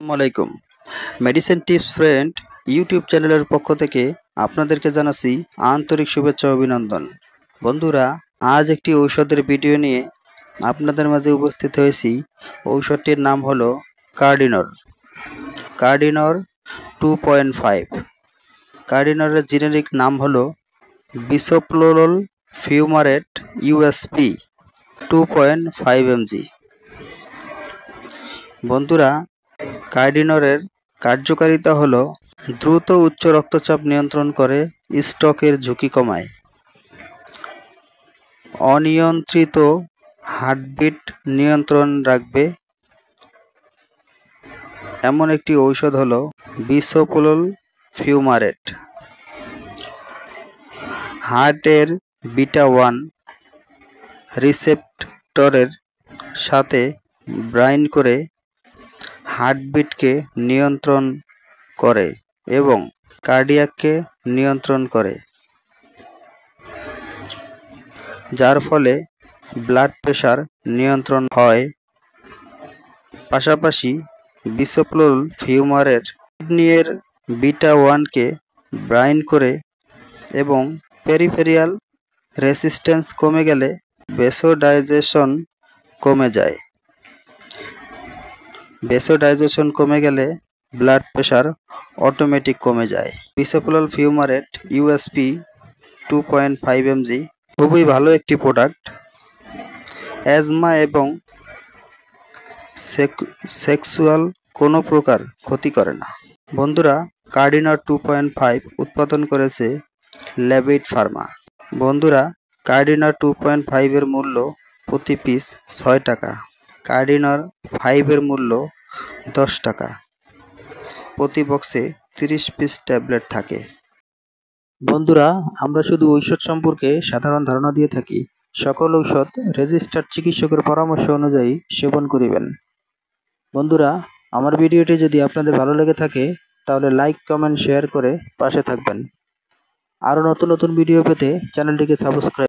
আসসালামাইকুম। Medicine tips friend YouTube চ্যানেলের পক্ষ থেকে আপনাদেরকে জানাচ্ছি আন্তরিক শুভেচ্ছা ও অভিনন্দন। বন্ধুরা, আজ একটি ঔষধের ভিডিও নিয়ে আপনাদের মাঝে উপস্থিত হয়েছি। ঔষধটির নাম হলো কার্ডিনর। কার্ডিনর 2.5। কার্ডিনরের জেনেরিক নাম হলো বিসোপ্লোরোল ফিউমারেট ইউএসপি 2.5 mg। বন্ধুরা, কার্ডিনরের কার্যকারিতা হলো দ্রুত উচ্চ রক্তচাপ নিয়ন্ত্রণ করে, স্ট্রোকের ঝুঁকি কমায়, অনিয়ন্ত্রিত হার্টবিট নিয়ন্ত্রণ রাখবে। এমন একটি ঔষধ হলো বিসোপ্লোরোল ফিউমারেট। হার্টের বিটা-1 রিসেপ্টরের সাথে বাইন্ড করে হার্টবিটকে নিয়ন্ত্রণ করে এবং কার্ডিয়াককে নিয়ন্ত্রণ করে, যার ফলে ব্লাড প্রেশার নিয়ন্ত্রণ হয়। পাশাপাশি বিসোপ্লোরোল ফিউমারেট কিডনির বিটা-1কে বাইন্ড করে এবং পেরিফেরিয়াল রেসিস্ট্যান্স কমে গেলে ভ্যাসোডাইলেশন কমে যায়। ভ্যাসোডাইলেশন কমে গেলে ব্লাড প্রেশার অটোমেটিক কমে যায়। বিসোপ্লোরোল ফিউমারেট ইউএসপি 2.5 mg খুবই ভালো একটি প্রোডাক্ট। অ্যাজমা এবং সেক্সুয়াল কোনো প্রকার ক্ষতি করে না। বন্ধুরা, কার্ডিনর 2.5 উৎপাদন করেছে ল্যাবিড ফার্মা। বন্ধুরা, কার্ডিনর 2.5 এর মূল্য প্রতি পিস 6 টাকা। কার্ডিনর 5 এর মূল্য 10 টাকা। প্রতি বক্সে 30 পিস ট্যাবলেট থাকে। বন্ধুরা, আমরা শুধু ঔষধ সম্পর্কে সাধারণ ধারণা দিয়ে থাকি। সকল ঔষধ রেজিস্টার্ড চিকিৎসকের পরামর্শ অনুযায়ী সেবন করিবেন। বন্ধুরা, আমার ভিডিওটি যদি আপনাদের ভালো লেগে থাকে তাহলে লাইক, কমেন্ট, শেয়ার করে পাশে থাকবেন। আরও নতুন নতুন ভিডিও পেতে চ্যানেলটিকে সাবস্ক্রাইব